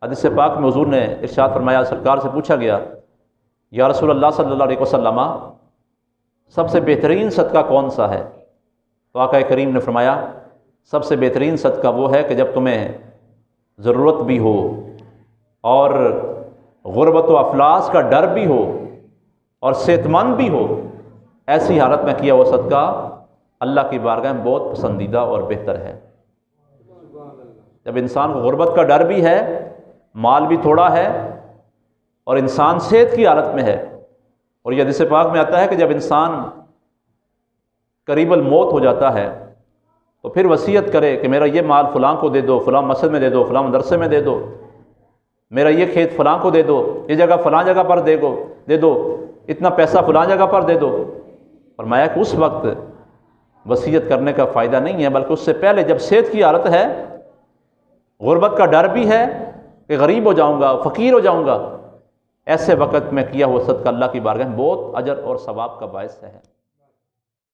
حدیث پاک میں حضور نے ارشاد فرمایا، سرکار سے پوچھا گیا یا رسول اللہ صلی اللہ علیہ وسلم سب سے بہترین صدقہ کون سا ہے؟ تو آقا کریم نے فرمایا سب سے بہترین صدقہ وہ ہے کہ جب تمہیں ضرورت بھی ہو اور غربت و افلاس کا ڈر بھی ہو اور صحت مند بھی ہو، ایسی حالت میں کیا وہ صدقہ اللہ کی بارگاہ میں بہت پسندیدہ اور بہتر ہے۔ جب انسان کو غربت کا ڈر بھی ہے، مال بھی تھوڑا ہے اور انسان صحت کی حالت میں ہے، اور یہ حدیث پاک میں آتا ہے کہ جب انسان قریب الموت ہو جاتا ہے تو پھر وصیت کرے کہ میرا یہ مال فلاں کو دے دو، فلاں مسجد میں دے دو، فلاں مدرسے میں دے دو، میرا یہ کھیت فلاں کو دے دو، یہ جگہ فلاں جگہ پر دے دو، اتنا پیسہ فلاں جگہ پر دے دو۔ فرمایا کہ اس وقت وصیت کرنے کا فائدہ نہیں ہے، بلکہ اس سے پہلے جب صحت کی حالت ہے، غربت کا ڈر بھی ہے کہ غریب ہو جاؤں گا، فقیر ہو جاؤں گا، ایسے وقت میں کیا ہوا صدقہ اللہ کی بارگاہ میں بہت اجر اور ثواب کا باعث ہے۔